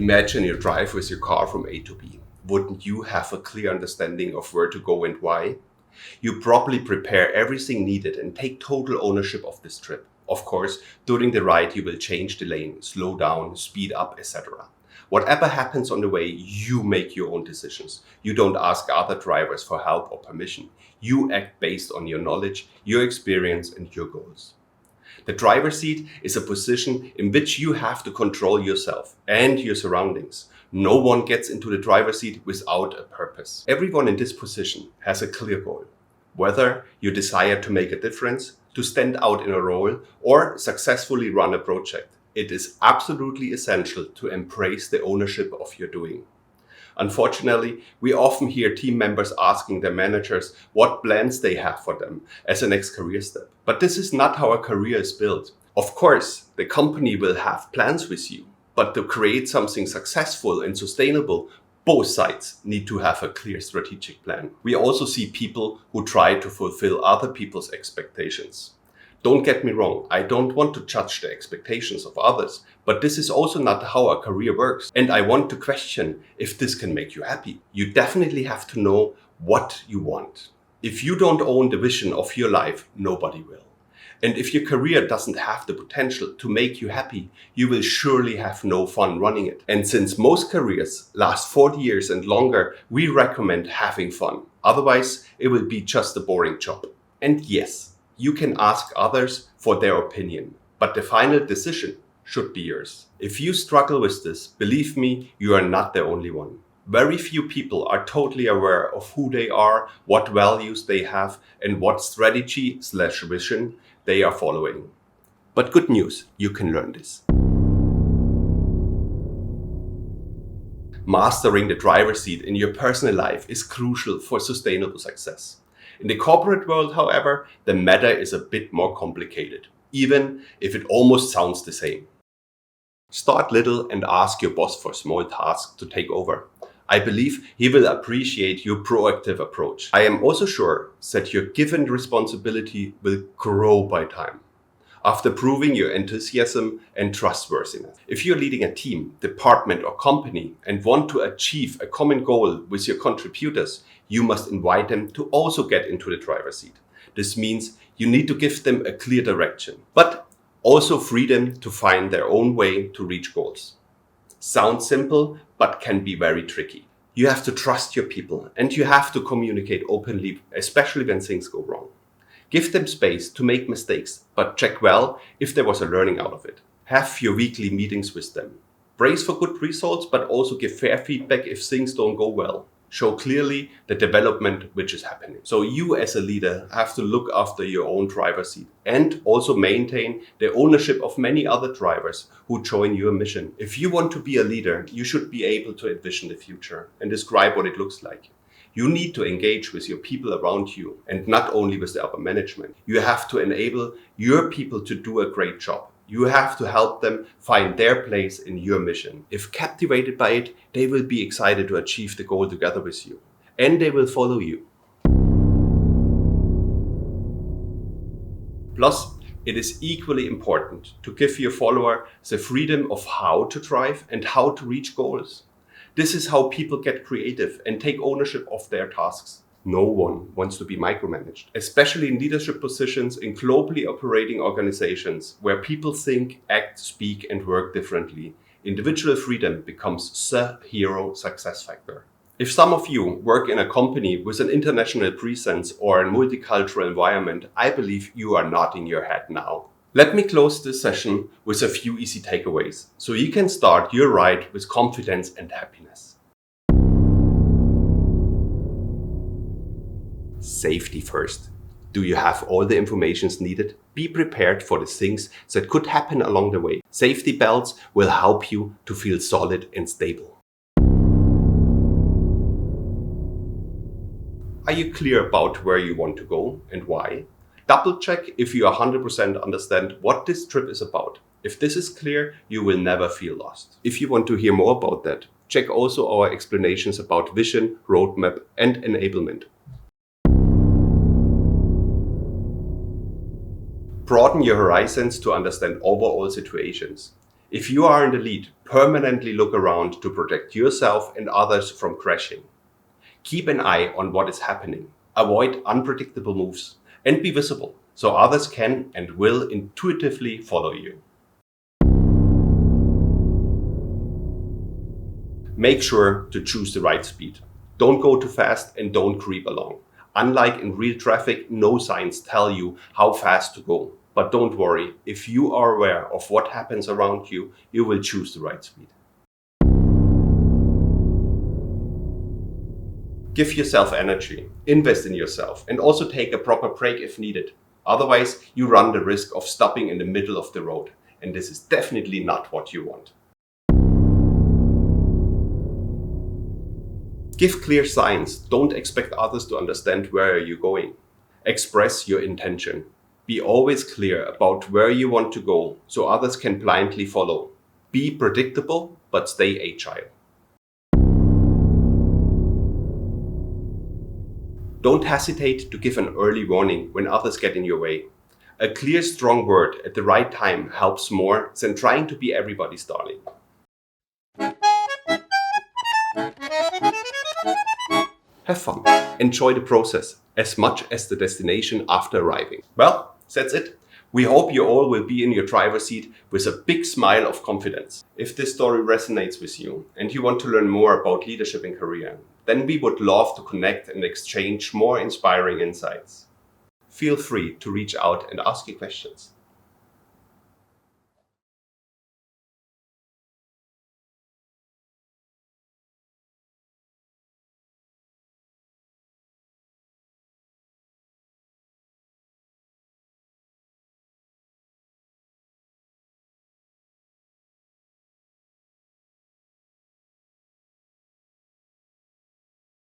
Imagine you drive with your car from A to B. Wouldn't you have a clear understanding of where to go and why? You probably prepare everything needed and take total ownership of this trip. Of course, during the ride you will change the lane, slow down, speed up, etc. Whatever happens on the way, you make your own decisions. You don't ask other drivers for help or permission. You act based on your knowledge, your experience, and your goals. The driver's seat is a position in which you have to control yourself and your surroundings. No one gets into the driver's seat without a purpose. Everyone in this position has a clear goal. Whether you desire to make a difference, to stand out in a role, or successfully run a project, it is absolutely essential to embrace the ownership of your doing. Unfortunately, we often hear team members asking their managers what plans they have for them as a next career step. But this is not how a career is built. Of course, the company will have plans with you, but to create something successful and sustainable, both sides need to have a clear strategic plan. We also see people who try to fulfill other people's expectations. Don't get me wrong, I don't want to judge the expectations of others, but this is also not how a career works. And I want to question if this can make you happy. You definitely have to know what you want. If you don't own the vision of your life, nobody will. And if your career doesn't have the potential to make you happy, you will surely have no fun running it. And since most careers last 40 years and longer, we recommend having fun. Otherwise, it will be just a boring job. And yes, you can ask others for their opinion, but the final decision should be yours. If you struggle with this, believe me, you are not the only one. Very few people are totally aware of who they are, what values they have, and what strategy/vision they are following. But good news, you can learn this. Mastering the driver's seat in your personal life is crucial for sustainable success. In the corporate world, however, the matter is a bit more complicated, even if it almost sounds the same. Start little and ask your boss for small tasks to take over. I believe he will appreciate your proactive approach. I am also sure that your given responsibility will grow by time, after proving your enthusiasm and trustworthiness. If you're leading a team, department, or company and want to achieve a common goal with your contributors, you must invite them to also get into the driver's seat. This means you need to give them a clear direction, but also freedom to find their own way to reach goals. Sounds simple, but can be very tricky. You have to trust your people and you have to communicate openly, especially when things go wrong. Give them space to make mistakes, but check well if there was a learning out of it. Have your weekly meetings with them. Brace for good results, but also give fair feedback if things don't go well. Show clearly the development which is happening. So you as a leader have to look after your own driver's seat and also maintain the ownership of many other drivers who join your mission. If you want to be a leader, you should be able to envision the future and describe what it looks like. You need to engage with your people around you and not only with the upper management. You have to enable your people to do a great job. You have to help them find their place in your mission. If captivated by it, they will be excited to achieve the goal together with you, and they will follow you. Plus, it is equally important to give your follower the freedom of how to drive and how to reach goals. This is how people get creative and take ownership of their tasks. No one wants to be micromanaged, especially in leadership positions in globally operating organizations where people think, act, speak, and work differently. Individual freedom becomes the hero success factor. If some of you work in a company with an international presence or a multicultural environment, I believe you are nodding your head now. Let me close this session with a few easy takeaways so you can start your ride with confidence and happiness. Safety first. Do you have all the information needed? Be prepared for the things that could happen along the way. Safety belts will help you to feel solid and stable. Are you clear about where you want to go and why? Double check if you 100% understand what this trip is about. If this is clear, you will never feel lost. If you want to hear more about that, check also our explanations about vision, roadmap, and enablement. Broaden your horizons to understand overall situations. If you are in the lead, permanently look around to protect yourself and others from crashing. Keep an eye on what is happening. Avoid unpredictable moves and be visible so others can and will intuitively follow you. Make sure to choose the right speed. Don't go too fast and don't creep along. Unlike in real traffic, no signs tell you how fast to go. But don't worry, if you are aware of what happens around you, you will choose the right speed. Give yourself energy, invest in yourself, and also take a proper break if needed. Otherwise, you run the risk of stopping in the middle of the road, and this is definitely not what you want. Give clear signs. Don't expect others to understand where you're going. Express your intention. Be always clear about where you want to go so others can blindly follow. Be predictable, but stay agile. Don't hesitate to give an early warning when others get in your way. A clear, strong word at the right time helps more than trying to be everybody's darling. Have fun. Enjoy the process as much as the destination after arriving. Well, that's it. We hope you all will be in your driver's seat with a big smile of confidence. If this story resonates with you and you want to learn more about leadership and career, then we would love to connect and exchange more inspiring insights. Feel free to reach out and ask your questions.